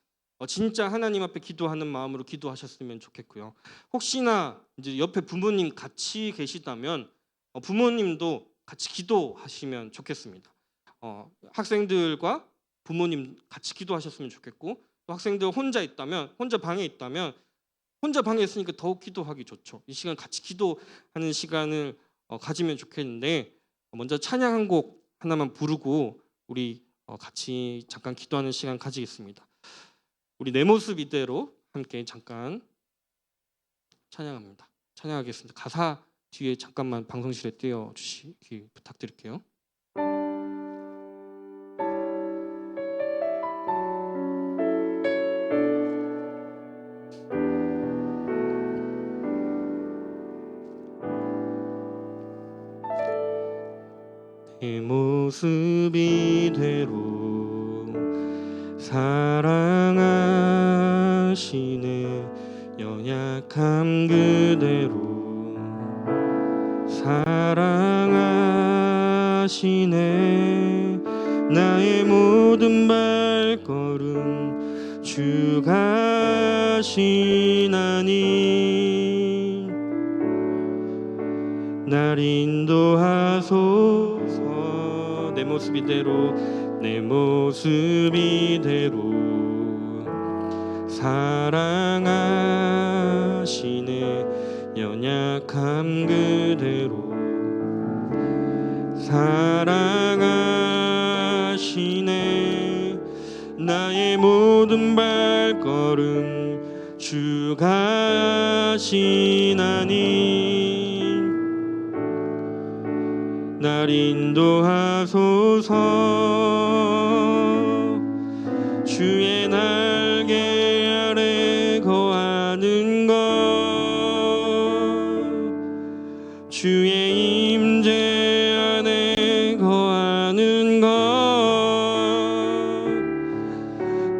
진짜 하나님 앞에 기도하는 마음으로 기도하셨으면 좋겠고요. 혹시나 이제 옆에 부모님 같이 계시다면 부모님도 같이 기도하시면 좋겠습니다. 학생들과 부모님 같이 기도하셨으면 좋겠고 또 학생들 혼자 방에 있다면 혼자 방에 있으니까 더욱 기도하기 좋죠. 이 시간 같이 기도하는 시간을 가지면 좋겠는데 먼저 찬양 한 곡 하나만 부르고 우리 같이 잠깐 기도하는 시간 가지겠습니다. 우리 내 모습 이대로 함께 잠깐 찬양하겠습니다. 가사 뒤에 잠깐만 방송실에 띄워주시기 부탁드릴게요. 내 모습 이대로 사랑하시네. 연약함 그대로 사랑하시네. 나의 모든 발걸음 주가 하시나니 날 인도하소서. 내 모습 이대로 내 모습 이대로 사랑하시네. 연약함 그대로 사랑하시네. 나의 모든 발걸음 주가 하시나니 날 인도하소서. 주의 날개 아래 거하는 것 주의 임재 안에 거하는 것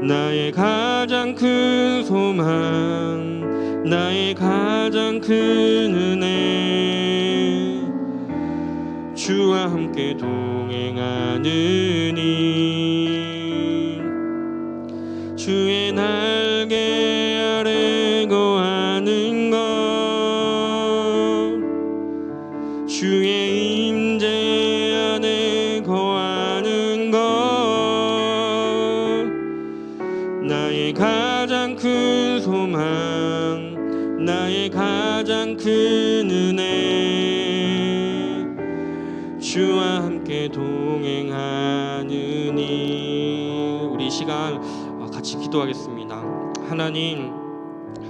나의 가장 큰 소망 나의 가장 큰 은혜 주와 함께 동행하느니 주의 날개 아래 거하는 것 주의 임재 안에 거하는 것 나의 가장 큰 소망 나의 가장 큰 은혜 주와 함께 동행하느니. 우리 이 시간 같이 기도하겠습니다.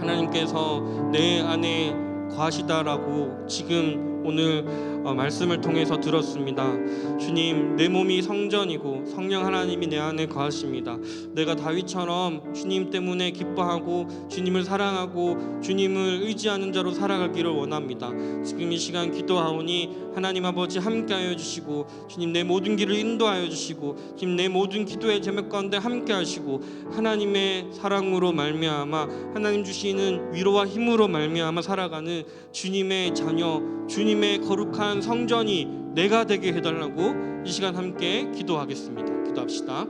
하나님께서 내 안에 거하시다라고 지금 오늘 말씀을 통해서 들었습니다. 주님, 내 몸이 성전이고 성령 하나님이 내 안에 거하십니다. 내가 다윗처럼 주님 때문에 기뻐하고 주님을 사랑하고 주님을 의지하는 자로 살아가기를 원합니다. 지금 이 시간 기도하오니 하나님 아버지 함께하여 주시고 주님 내 모든 길을 인도하여 주시고 주님 내 모든 기도의 제목 가운데 함께하시고 하나님의 사랑으로 말미암아 하나님 주시는 위로와 힘으로 말미암아 살아가는 주님의 자녀 주님의 거룩한 성전이 내가 되게 해달라고 이 시간 함께 기도하겠습니다. 기도합시다.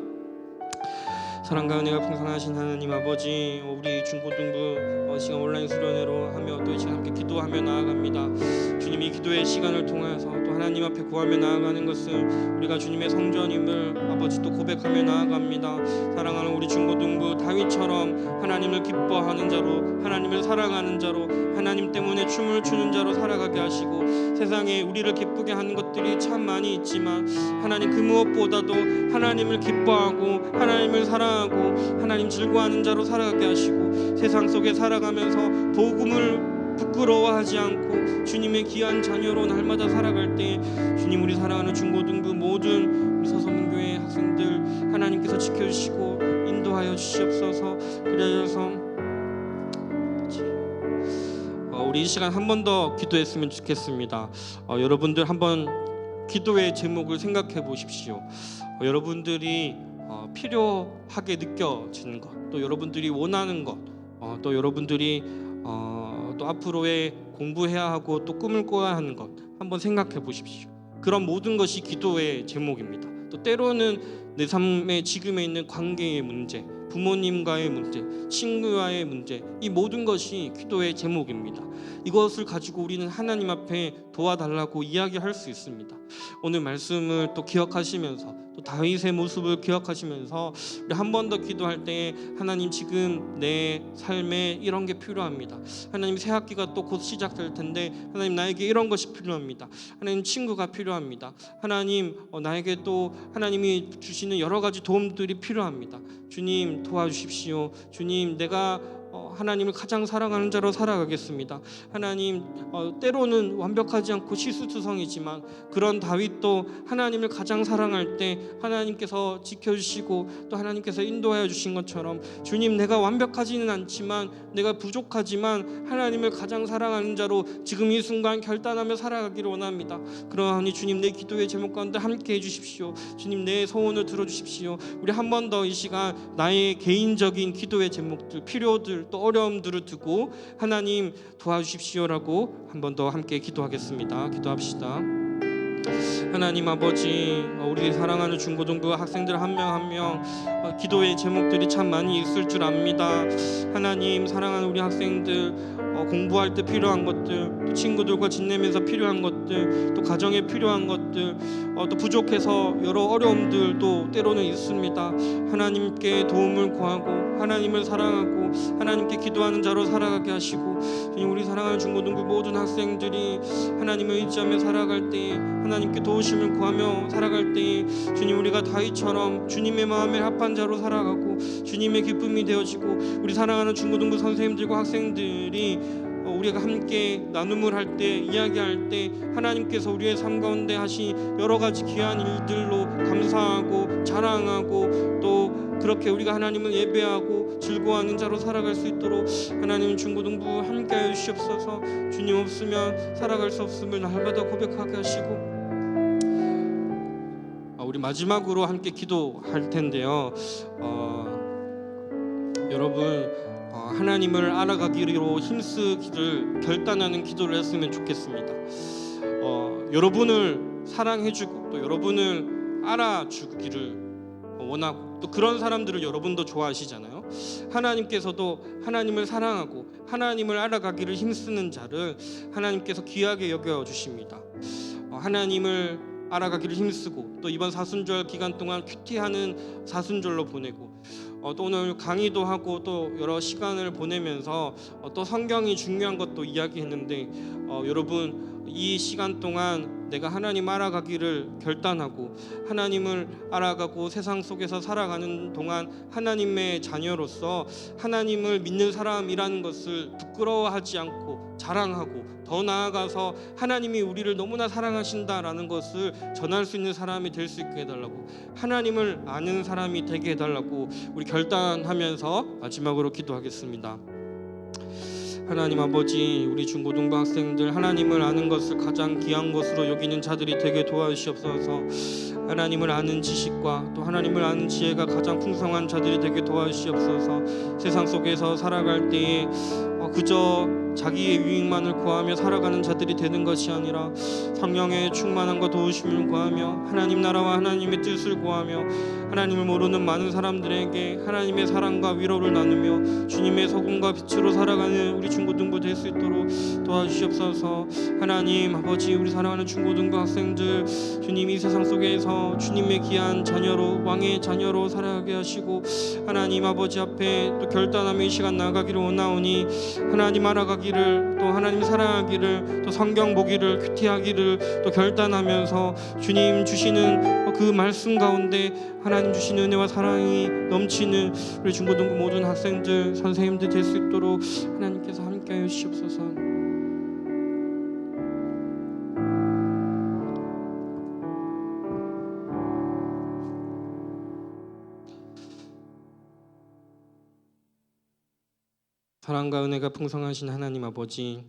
사랑과 은혜가 풍성하신 하나님 아버지, 우리 중고등부 시간 온라인 수련회로 하며 또 이 시간 함께 기도하며 나아갑니다. 주님, 이 기도의 시간을 통해서 또 하나님 앞에 구하며 나아가는 것은 우리가 주님의 성전임을 아버지 또 고백하며 나아갑니다. 사랑하는 우리 중고등부 다윗처럼 하나님을 기뻐하는 자로 하나님을 사랑하는 자로 하나님 때문에 춤을 추는 자로 살아가게 하시고 세상에 우리를 기쁘게 하는 것들이 참 많이 있지만 하나님 그 무엇보다도 하나님을 기뻐하고 하나님을 사랑하고 하나님 즐거워하는 자로 살아가게 하시고 세상 속에 살아가면서 복음을 부끄러워하지 않고 주님의 귀한 자녀로 날마다 살아갈 때 주님, 우리 사랑하는 중고등부 모든 우리 서서문교회 학생들 하나님께서 지켜주시고 인도하여 주시옵소서. 그래서 우리 이 시간 한 번 더 기도했으면 좋겠습니다. 여러분들 한번 기도의 제목을 생각해 보십시오. 여러분들이 필요하게 느껴지는 것, 또 여러분들이 원하는 것, 또 여러분들이 또 앞으로의 공부해야 하고 또 꿈을 꿔야 하는 것 한번 생각해 보십시오. 그런 모든 것이 기도의 제목입니다. 또 때로는 내 삶의 지금에 있는 관계의 문제, 부모님과의 문제, 친구와의 문제, 이 모든 것이 기도의 제목입니다. 이것을 가지고 우리는 하나님 앞에 도와달라고 이야기할 수 있습니다. 오늘 말씀을 또 기억하시면서 또 또 다윗의 모습을 기억하시면서 우리 한 번 더 기도할 때 하나님 지금 내 삶에 이런 게 필요합니다. 하나님 새 학기가 또 곧 시작될 텐데 하나님 나에게 이런 것이 필요합니다. 하나님 친구가 필요합니다. 하나님 나에게 또 하나님이 주시는 여러 가지 도움들이 필요합니다. 주님 도와주십시오. 주님 내가 하나님을 가장 사랑하는 자로 살아가겠습니다. 하나님 때로는 완벽하지 않고 실수투성이지만 그런 다윗도 하나님을 가장 사랑할 때 하나님께서 지켜주시고 또 하나님께서 인도하여 주신 것처럼 주님 내가 완벽하지는 않지만 내가 부족하지만 하나님을 가장 사랑하는 자로 지금 이 순간 결단하며 살아가기를 원합니다. 그러하니 주님 내 기도의 제목 가운데 함께 해주십시오. 주님 내 소원을 들어주십시오. 우리 한 번 더 이 시간 나의 개인적인 기도의 제목들 필요들 또 어려움들을 두고 하나님 도와주십시오라고 한 번 더 함께 기도하겠습니다. 기도합시다. 하나님 아버지 우리 사랑하는 중고등부 학생들 한 명 한 명 기도의 제목들이 참 많이 있을 줄 압니다. 하나님 사랑하는 우리 학생들 공부할 때 필요한 것들 또 친구들과 지내면서 필요한 것들 또 가정에 필요한 것들 또 부족해서 여러 어려움들도 때로는 있습니다. 하나님께 도움을 구하고 하나님을 사랑하고 하나님께 기도하는 자로 살아가게 하시고 우리 사랑하는 중고등부 모든 학생들이 하나님을 의지하며 살아갈 때 하나님께 도우심을 구하며 살아갈 때 주님 우리가 다윗처럼 주님의 마음에 합한 자로 살아가고 주님의 기쁨이 되어지고 우리 사랑하는 중고등부 선생님들과 학생들이 우리가 함께 나눔을 할 때 이야기할 때 하나님께서 우리의 삶 가운데 하신 여러 가지 귀한 일들로 감사하고 자랑하고 또 그렇게 우리가 하나님을 예배하고 즐거워하는 자로 살아갈 수 있도록 하나님 중고등부 함께하여 주시옵소서. 주님 없으면 살아갈 수 없음을 날마다 고백하게 하시고 우리 마지막으로 함께 기도할 텐데요. 여러분 하나님을 알아가기로 힘쓰기를 결단하는 기도를 했으면 좋겠습니다. 여러분을 사랑해주고 또 여러분을 알아주기를 원하고 또 그런 사람들을 여러분도 좋아하시잖아요. 하나님께서도 하나님을 사랑하고 하나님을 알아가기를 힘쓰는 자를 하나님께서 귀하게 여겨주십니다. 하나님을 알아가기를 힘쓰고 또 이번 사순절 기간 동안 큐티하는 사순절로 보내고 또 오늘 강의도 하고 또 여러 시간을 보내면서 또 성경이 중요한 것도 이야기했는데 여러분 이 시간 동안 내가 하나님 알아가기를 결단하고 하나님을 알아가고 세상 속에서 살아가는 동안 하나님의 자녀로서 하나님을 믿는 사람이라는 것을 부끄러워하지 않고 자랑하고 더 나아가서 하나님이 우리를 너무나 사랑하신다라는 것을 전할 수 있는 사람이 될 수 있게 해달라고 하나님을 아는 사람이 되게 해달라고 우리 결단하면서 마지막으로 기도하겠습니다. 하나님 아버지 우리 중고등부 학생들 하나님을 아는 것을 가장 귀한 것으로 여기는 자들이 되게 도와주시옵소서. 하나님을 아는 지식과 또 하나님을 아는 지혜가 가장 풍성한 자들이 되게 도와주시옵소서. 세상 속에서 살아갈 때에 그저 자기의 유익만을 구하며 살아가는 자들이 되는 것이 아니라 성령의 충만함과 도우심을 구하며 하나님 나라와 하나님의 뜻을 구하며 하나님을 모르는 많은 사람들에게 하나님의 사랑과 위로를 나누며 주님의 소금과 빛으로 살아가는 우리 중고등부 될 수 있도록 도와주시옵소서. 하나님 아버지 우리 사랑하는 중고등부 학생들 주님이 세상 속에서 주님의 귀한 자녀로 왕의 자녀로 살아가게 하시고 하나님 아버지 앞에 또 결단하며 이 시간 나아가기를 원하오니 하나님 알아가기를 또 하나님 사랑하기를 또 성경 보기를 큐티하기를 또 결단하면서 주님 주시는 그 말씀 가운데 하나님 주시는 은혜와 사랑이 넘치는 우리 중고등부 모든 학생들 선생님들 될 수 있도록 하나님께서 함께하여 주시옵소서. 사랑과 은혜가 풍성하신 하나님 아버지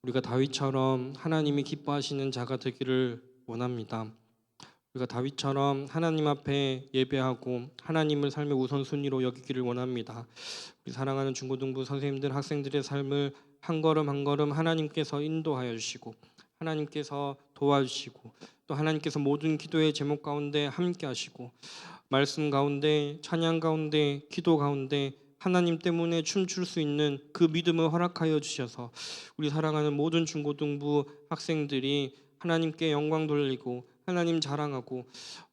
우리가 다윗처럼 하나님이 기뻐하시는 자가 되기를 원합니다. 우리가 다윗처럼 하나님 앞에 예배하고 하나님을 삶의 우선순위로 여기기를 원합니다. 우리 사랑하는 중고등부 선생님들 학생들의 삶을 한 걸음 한 걸음 하나님께서 인도하여 주시고 하나님께서 도와주시고 또 하나님께서 모든 기도의 제목 가운데 함께 하시고 말씀 가운데 찬양 가운데 기도 가운데 하나님 때문에 춤출 수 있는 그 믿음을 허락하여 주셔서 우리 사랑하는 모든 중고등부 학생들이 하나님께 영광 돌리고 하나님 자랑하고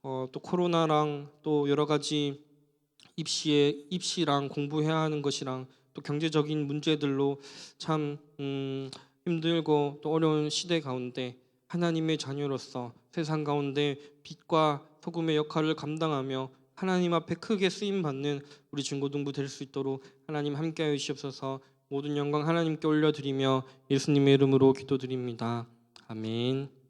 또 코로나랑 또 여러 가지 입시랑 공부해야 하는 것이랑 또 경제적인 문제들로 참 힘들고 또 어려운 시대 가운데 하나님의 자녀로서 세상 가운데 빛과 소금의 역할을 감당하며 하나님 앞에 크게 쓰임 받는 우리 중고등부 될 수 있도록 하나님 함께하여 주시옵소서. 모든 영광 하나님께 올려드리며 예수님의 이름으로 기도드립니다. 아멘.